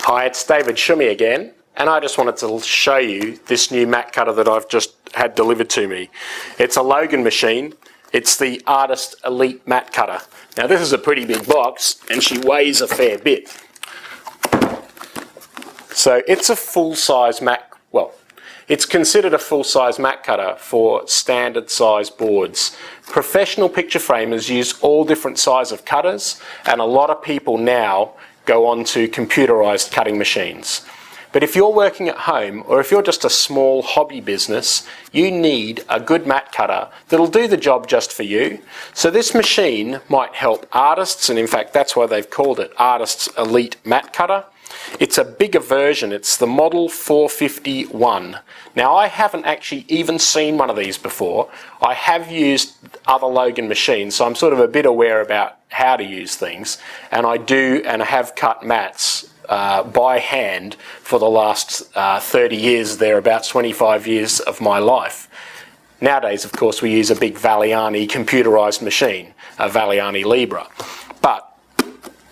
Hi, it's David Shummy again, and I just wanted to show you this new mat cutter that I've just had delivered to me. It's a Logan machine. It's the Artist Elite mat cutter. Now this is a pretty big box and she weighs a fair bit. So it's a full-size mat, well, it's considered a full-size mat cutter for standard size boards. Professional picture framers use all different size of cutters, and a lot of people now go on to computerized cutting machines. But if you're working at home, or if you're just a small hobby business, you need a good mat cutter that'll do the job just for you. So this machine might help artists, and in fact that's why they've called it Artist Elite Mat Cutter. It's a bigger version. It's the Model 451. Now I haven't actually even seen one of these before. I have used other Logan machines, so I'm sort of a bit aware about how to use things, and I have cut mats by hand for the last 30 years, thereabouts 25 years of my life. Nowadays, of course, we use a big Valiani computerized machine, a Valiani Libra. But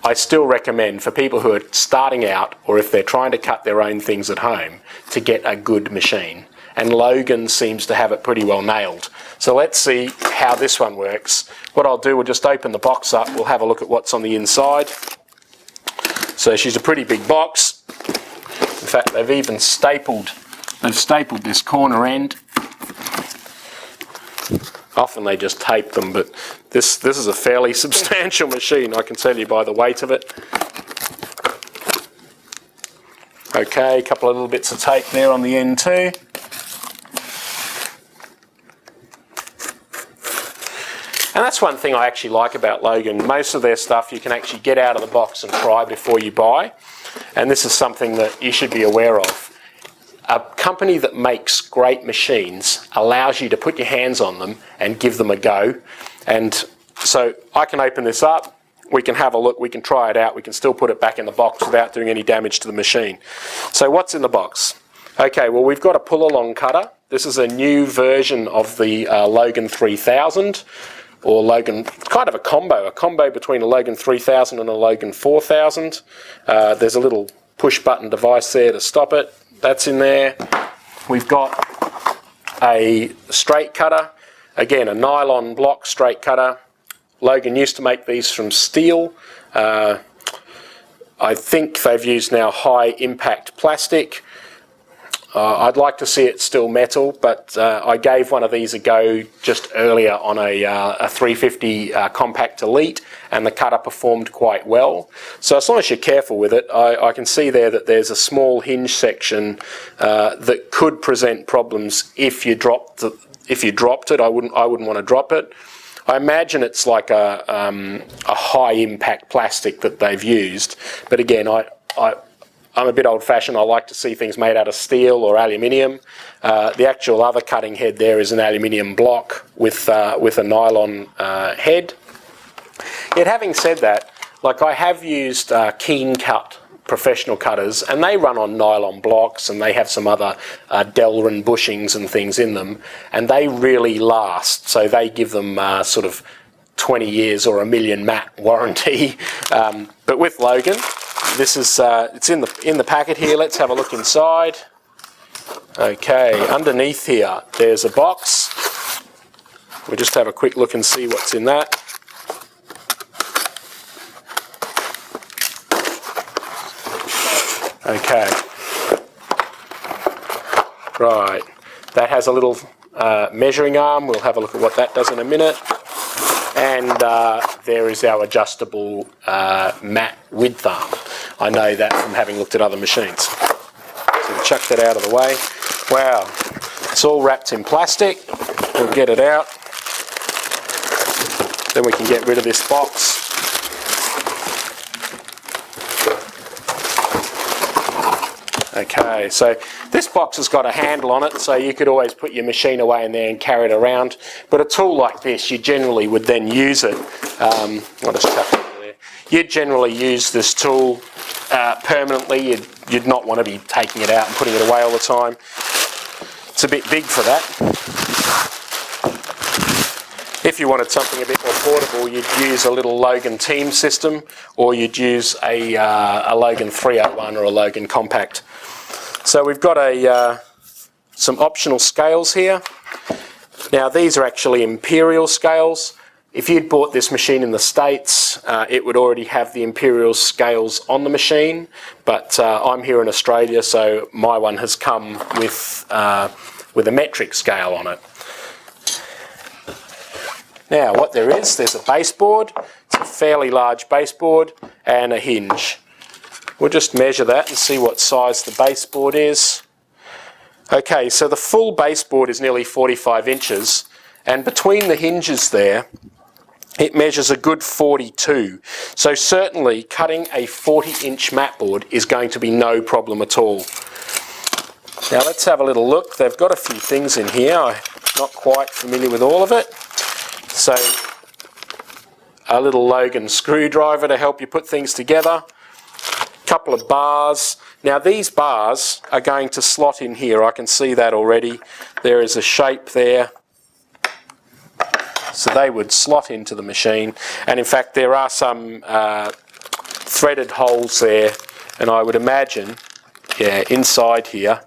I still recommend for people who are starting out, or if they're trying to cut their own things at home, to get a good machine. And Logan seems to have it pretty well nailed. So let's see how this one works. What I'll do, we'll just open the box up, we'll have a look at what's on the inside. So she's a pretty big box. In fact, they've even stapled this corner end. Often they just tape them, but this is a fairly substantial machine, I can tell you by the weight of it. Okay, a couple of little bits of tape there on the end too. And that's one thing I actually like about Logan. Most of their stuff you can actually get out of the box and try before you buy. And this is something that you should be aware of. A company that makes great machines allows you to put your hands on them and give them a go. And so I can open this up, we can have a look, we can try it out, we can still put it back in the box without doing any damage to the machine. So what's in the box? Okay, well we've got a pull-along cutter. This is a new version of the Logan 3000. Or Logan, kind of a combo between a Logan 3000 and a Logan 4000. There's a little push button device there to stop it. That's in there. We've got a straight cutter. Again, a nylon block straight cutter. Logan used to make these from steel. I think they've used now high impact plastic. I'd like to see it still metal, but I gave one of these a go just earlier on a 350 Compact Elite, and the cutter performed quite well. So as long as you're careful with it, I can see there that there's a small hinge section that could present problems if you dropped it. I wouldn't want to drop it. I imagine it's like a high impact plastic that they've used, but again, I'm a bit old-fashioned. I like to see things made out of steel or aluminium. The actual other cutting head there is an aluminium block with a nylon head. Yet having said that, like I have used Keen Cut professional cutters, and they run on nylon blocks, and they have some other Delrin bushings and things in them, and they really last. So they give them sort of 20 years or a million mat warranty. But with Logan, this is it's in the packet here. Let's have a look inside. Okay, underneath here there's a box. We'll just have a quick look and see what's in that. Okay, right, that has a little measuring arm. We'll have a look at what that does in a minute. And there is our adjustable mat width arm. I know that from having looked at other machines. So we'll chuck that out of the way. Wow, it's all wrapped in plastic. We'll get it out. Then we can get rid of this box. Okay, so this box has got a handle on it, so you could always put your machine away in there and carry it around. But a tool like this, you generally would then use it. I'll just chuck it over there. You'd generally use this tool permanently. You'd not want to be taking it out and putting it away all the time. It's a bit big for that. If you wanted something a bit more portable, you'd use a little Logan Team system, or you'd use a Logan 301 or a Logan Compact. So we've got some optional scales here. Now these are actually imperial scales. If you'd bought this machine in the States, it would already have the imperial scales on the machine, but I'm here in Australia, so my one has come with a metric scale on it. Now what there's a baseboard. It's a fairly large baseboard and a hinge. We'll just measure that and see what size the baseboard is. Okay, so the full baseboard is nearly 45 inches, and between the hinges there, it measures a good 42. So certainly cutting a 40-inch mat board is going to be no problem at all. Now let's have a little look. They've got a few things in here. I'm not quite familiar with all of it. So a little Logan screwdriver to help you put things together. A couple of bars. Now these bars are going to slot in here. I can see that already. There is a shape there. So they would slot into the machine, and in fact there are some threaded holes there, and I would imagine, yeah, inside here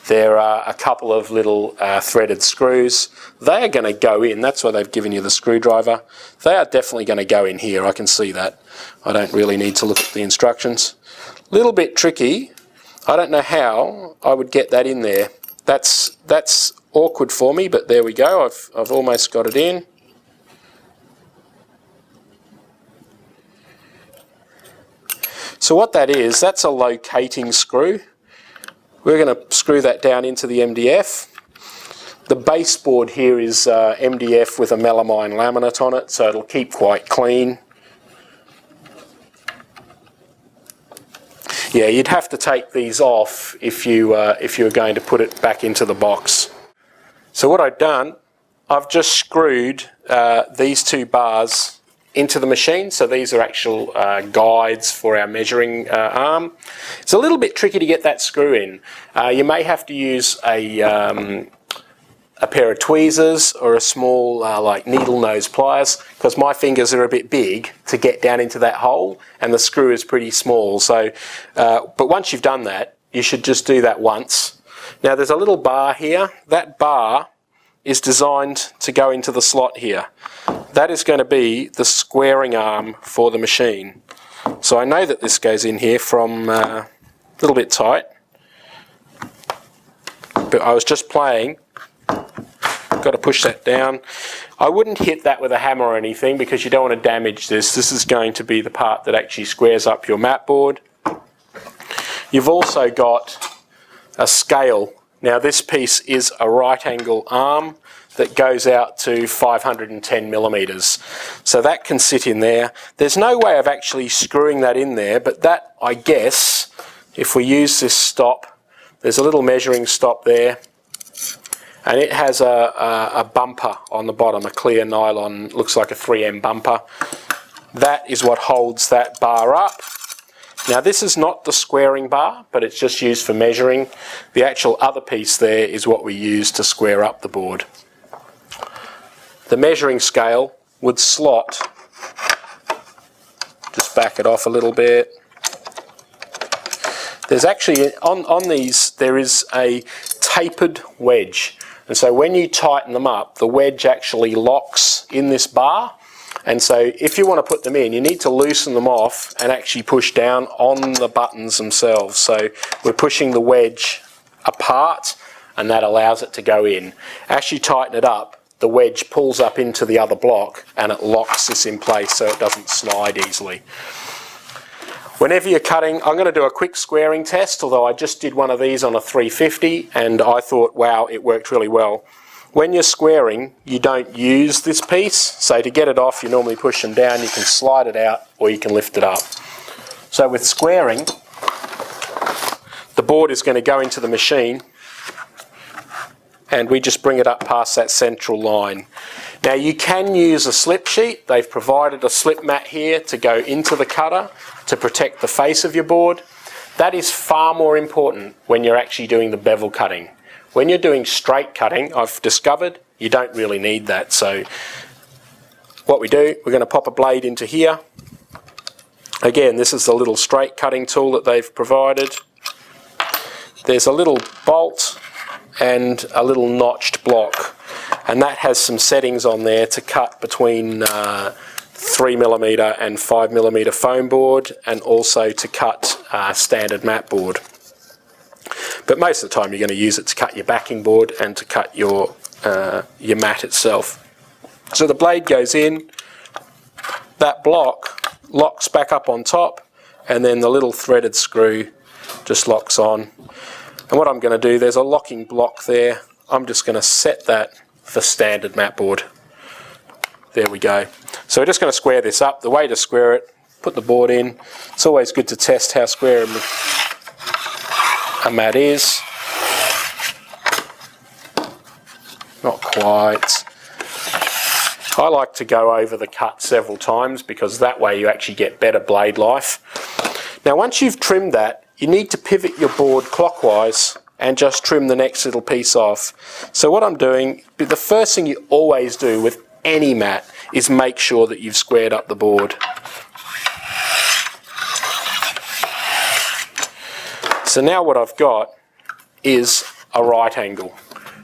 there are a couple of little threaded screws. They are going to go in. That's why they've given you the screwdriver. They are definitely going to go in here. I can see that. I don't really need to look at the instructions. A little bit tricky. I don't know how I would get that in there. That's awkward for me, but there we go. I've almost got it in. So what that is, that's a locating screw. We're going to screw that down into the MDF. The baseboard here is MDF with a melamine laminate on it, so it'll keep quite clean. Yeah, you'd have to take these off if you were going to put it back into the box. So what I've done, I've just screwed these two bars into the machine. So these are actual guides for our measuring arm. It's a little bit tricky to get that screw in. You may have to use a pair of tweezers or a small like needle nose pliers, because my fingers are a bit big to get down into that hole and the screw is pretty small. So, but once you've done that, you should just do that once. Now there's a little bar here. That bar is designed to go into the slot here. That is going to be the squaring arm for the machine. So I know that this goes in here from a little bit tight, but I was just playing. Got to push that down. I wouldn't hit that with a hammer or anything because you don't want to damage this. This is going to be the part that actually squares up your mat board. You've also got a scale. Now this piece is a right angle arm that goes out to 510 millimeters. So that can sit in there. There's no way of actually screwing that in there, but that, I guess, if we use this stop, there's a little measuring stop there, and it has a bumper on the bottom, a clear nylon, looks like a 3M bumper. That is what holds that bar up. Now this is not the squaring bar, but it's just used for measuring. The actual other piece there is what we use to square up the board. The measuring scale would slot, just back it off a little bit. There's actually, on these, there is a tapered wedge. And so when you tighten them up, the wedge actually locks in this bar. And so if you want to put them in, you need to loosen them off and actually push down on the buttons themselves. So we're pushing the wedge apart, and that allows it to go in. As you tighten it up, the wedge pulls up into the other block and it locks this in place so it doesn't slide easily. Whenever you're cutting, I'm going to do a quick squaring test, although I just did one of these on a 350 and I thought, wow, it worked really well. When you're squaring, you don't use this piece, so to get it off you normally push them down. You can slide it out or you can lift it up. So with squaring, the board is going to go into the machine and we just bring it up past that central line. Now you can use a slip sheet. They've provided a slip mat here to go into the cutter to protect the face of your board. That is far more important when you're actually doing the bevel cutting. When you're doing straight cutting, I've discovered you don't really need that. So what we do, we're going to pop a blade into here. Again, this is the little straight cutting tool that they've provided. There's a little bolt and a little notched block, and that has some settings on there to cut between 3mm and 5mm foam board, and also to cut standard mat board. But most of the time you're going to use it to cut your backing board and to cut your mat itself. So the blade goes in, that block locks back up on top, and then the little threaded screw just locks on. And what I'm going to do, there's a locking block there. I'm just going to set that for standard mat board. There we go. So we're just going to square this up. The way to square it, put the board in. It's always good to test how square a mat is. Not quite. I like to go over the cut several times because that way you actually get better blade life. Now once you've trimmed that, you need to pivot your board clockwise and just trim the next little piece off. So what I'm doing, the first thing you always do with any mat is make sure that you've squared up the board. So now what I've got is a right angle,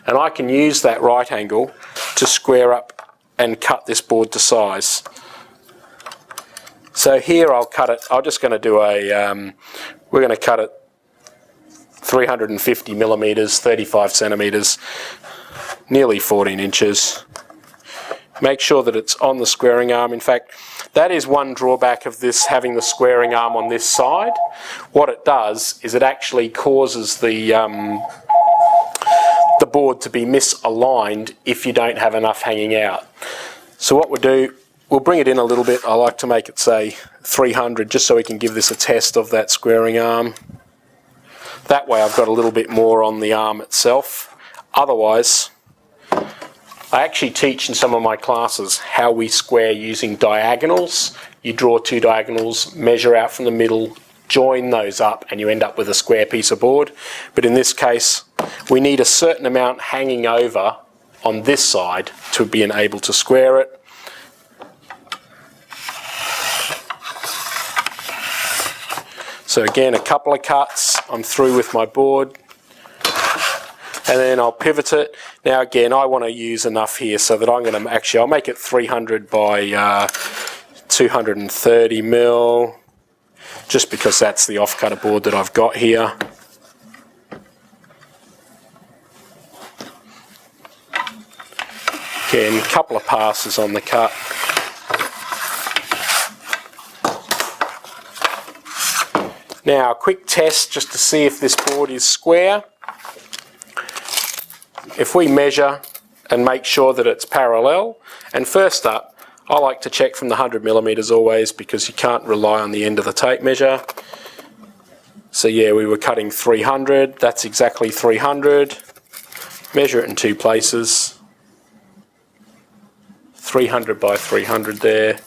and I can use that right angle to square up and cut this board to size. So here I'll cut it, I'm just going to do we're going to cut it 350mm, 35 centimetres, nearly 14 inches. Make sure that it's on the squaring arm. In fact, that is one drawback of this having the squaring arm on this side. What it does is it actually causes the board to be misaligned if you don't have enough hanging out. So what we'll do, we'll bring it in a little bit. I like to make it say 300 just so we can give this a test of that squaring arm. That way I've got a little bit more on the arm itself. Otherwise, I actually teach in some of my classes how we square using diagonals. You draw two diagonals, measure out from the middle, join those up, and you end up with a square piece of board. But in this case, we need a certain amount hanging over on this side to be able to square it. So again, a couple of cuts, I'm through with my board, and then I'll pivot it. Now again, I want to use enough here so that I'm going to actually, I'll make it 300 by 230 mil, just because that's the off-cutter board that I've got here. Again, a couple of passes on the cut. Now, a quick test just to see if this board is square. If we measure and make sure that it's parallel, and first up, I like to check from the 100mm always because you can't rely on the end of the tape measure. So yeah, we were cutting 300, that's exactly 300. Measure it in two places. 300 by 300 there,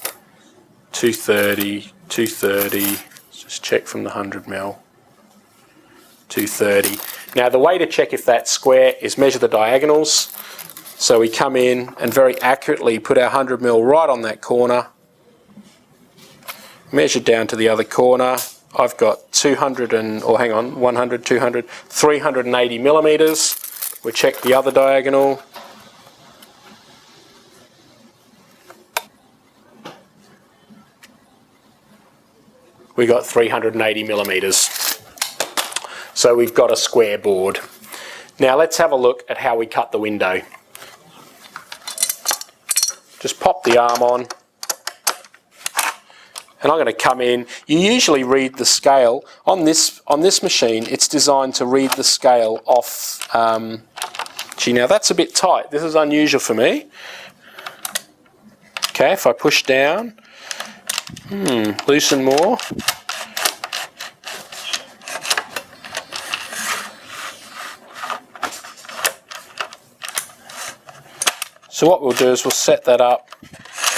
230, 230, just check from the 100mm, 230. Now the way to check if that's square is measure the diagonals. So we come in and very accurately put our 100mm right on that corner, measure down to the other corner. I've got 100, 200, 380mm. We check the other diagonal. We got 380mm. So we've got a square board. Now let's have a look at how we cut the window. Just pop the arm on, and I'm going to come in. You usually read the scale on this machine. It's designed to read the scale off. Gee, now that's a bit tight. This is unusual for me. Okay, if I push down, loosen more. So what we'll do is we'll set that up.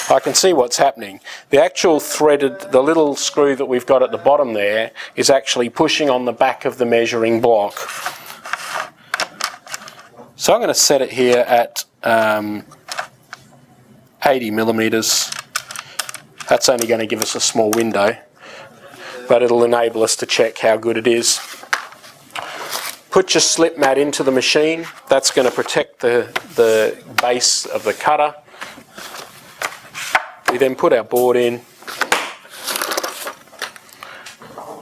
I can see what's happening. The actual threaded, the little screw that we've got at the bottom there is actually pushing on the back of the measuring block. So I'm going to set it here at 80 millimeters. That's only going to give us a small window, but it'll enable us to check how good it is. Put your slip mat into the machine. That's going to protect the base of the cutter. We then put our board in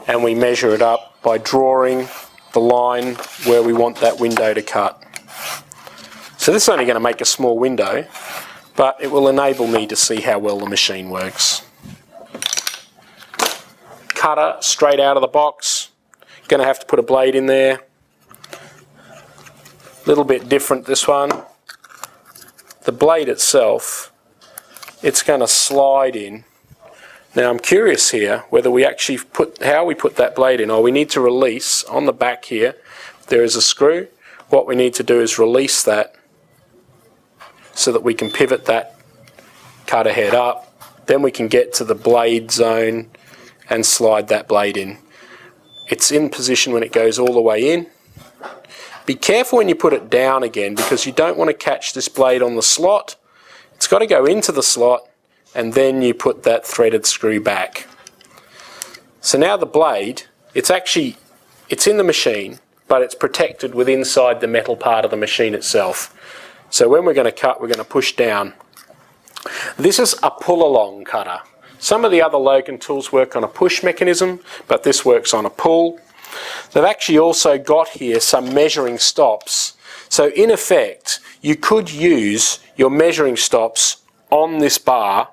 and we measure it up by drawing the line where we want that window to cut. So this is only going to make a small window, but it will enable me to see how well the machine works. Cutter straight out of the box. Going to have to put a blade in there. A little bit different this one. The blade itself, it's going to slide in. Now I'm curious here whether we actually how we put that blade in. We need to release on the back here. There is a screw. What we need to do is release that so that we can pivot that cutter head up. Then we can get to the blade zone and slide that blade in. It's in position when it goes all the way in. Be careful when you put it down again, because you don't want to catch this blade on the slot. It's got to go into the slot, and then you put that threaded screw back. So now the blade, it's in the machine, but it's protected with inside the metal part of the machine itself. So when we're going to cut, we're going to push down. This is a pull-along cutter. Some of the other Logan tools work on a push mechanism, but this works on a pull. They've actually also got here some measuring stops. So in effect, you could use your measuring stops on this bar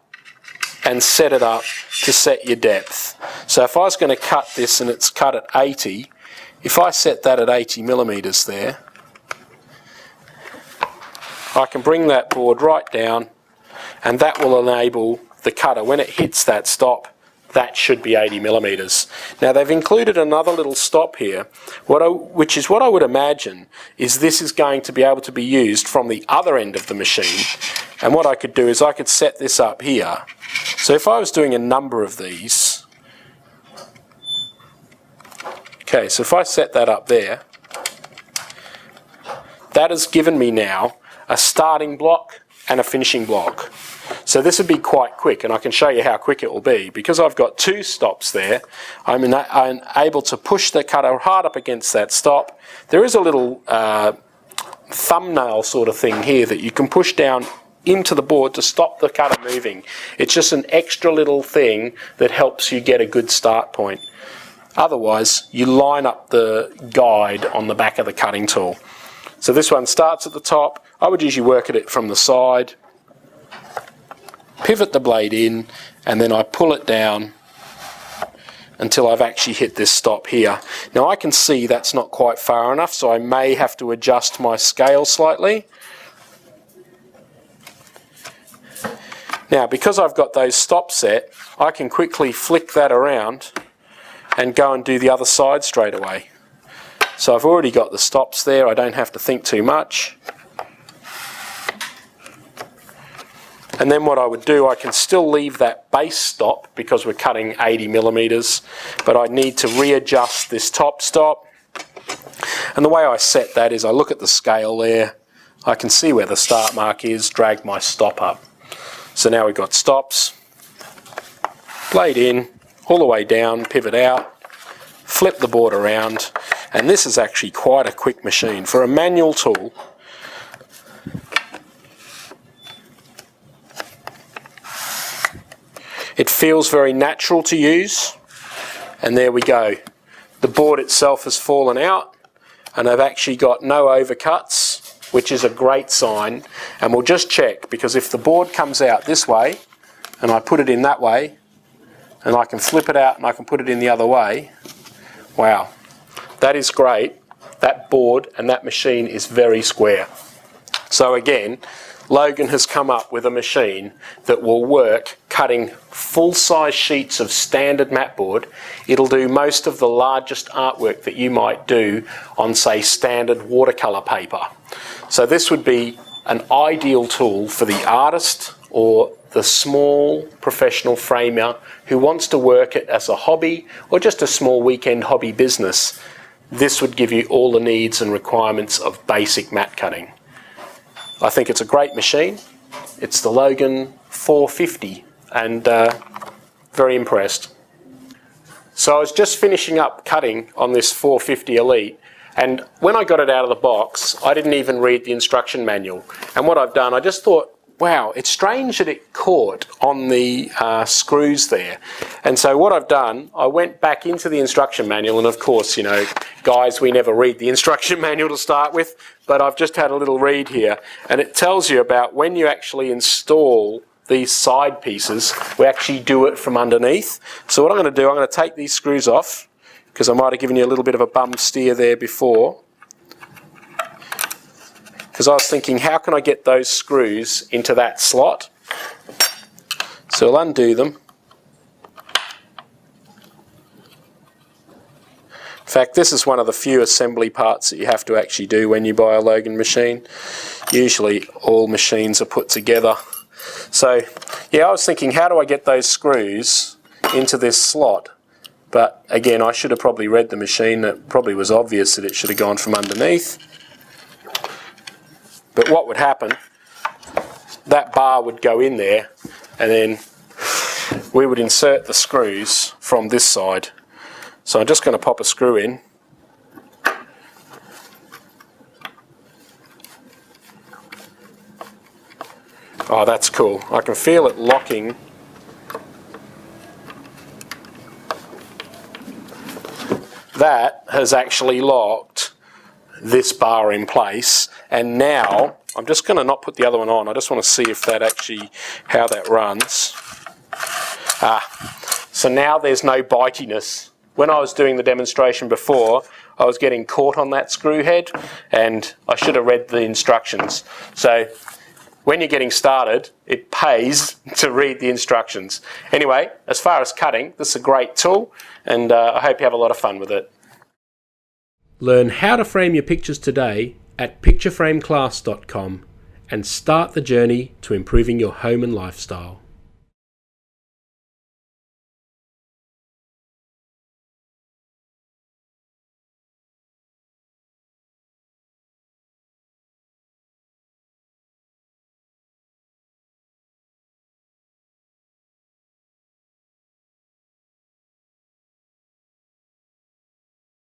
and set it up to set your depth. So if I was going to cut this and it's cut at 80, if I set that at 80 millimeters there, I can bring that board right down, and that will enable the cutter, when it hits that stop, that should be 80 millimeters. Now they've included another little stop here, which is what I would imagine is this is going to be able to be used from the other end of the machine. And what I could do is I could set this up here. So if I was doing a number of these, okay, so if I set that up there, that has given me now a starting block and a finishing block. So this would be quite quick, and I can show you how quick it will be. Because I've got two stops there, I'm able to push the cutter hard up against that stop. There is a little thumbnail sort of thing here that you can push down into the board to stop the cutter moving. It's just an extra little thing that helps you get a good start point. Otherwise, you line up the guide on the back of the cutting tool. So this one starts at the top. I would usually work at it from the side, pivot the blade in, and then I pull it down until I've actually hit this stop here. Now I can see that's not quite far enough, so I may have to adjust my scale slightly. Now because I've got those stops set, I can quickly flick that around and go and do the other side straight away. So I've already got the stops there, I don't have to think too much. And then what I would do, I can still leave that base stop because we're cutting 80 millimeters, but I need to readjust this top stop. And the way I set that is I look at the scale there, I can see where the start mark is, drag my stop up. So now we've got stops, blade in, all the way down, pivot out, flip the board around, and this is actually quite a quick machine. For a manual tool, it feels very natural to use, and there we go. The board itself has fallen out, and I've actually got no overcuts, which is a great sign. And we'll just check, because if the board comes out this way, and I put it in that way, and I can flip it out and I can put it in the other way, wow, that is great. That board and that machine is very square. So again, Logan has come up with a machine that will work cutting full-size sheets of standard mat board. It'll do most of the largest artwork that you might do on, say, standard watercolour paper. So this would be an ideal tool for the artist or the small professional framer who wants to work it as a hobby or just a small weekend hobby business. This would give you all the needs and requirements of basic mat cutting. I think it's a great machine. It's the Logan 450 and very impressed. So I was just finishing up cutting on this 450 Elite, and when I got it out of the box, I didn't even read the instruction manual. And what I've done, I just thought, wow, it's strange that it caught on the screws there. And so what I've done, I went back into the instruction manual, and of course, you know, guys, we never read the instruction manual to start with, but I've just had a little read here, and it tells you about when you actually install these side pieces, we actually do it from underneath. So what I'm going to do, I'm going to take these screws off, because I might have given you a little bit of a bum steer there before. Because I was thinking, how can I get those screws into that slot? So I'll undo them. In fact, this is one of the few assembly parts that you have to actually do when you buy a Logan machine. Usually all machines are put together. So yeah, I was thinking, how do I get those screws into this slot? But again, I should have probably read the machine. It probably was obvious that it should have gone from underneath. But what would happen, that bar would go in there, and then we would insert the screws from this side. So I'm just going to pop a screw in. Oh, that's cool. I can feel it locking. That has actually locked this bar in place, and now I'm just going to not put the other one on. I just want to see if that actually, how that runs. So now there's no bitiness. When I was doing the demonstration before, I was getting caught on that screw head, and I should have read the instructions. So when you're getting started, it pays to read the instructions. Anyway, as far as cutting, this is a great tool, and I hope you have a lot of fun with it. Learn how to frame your pictures today at pictureframeclass.com and start the journey to improving your home and lifestyle.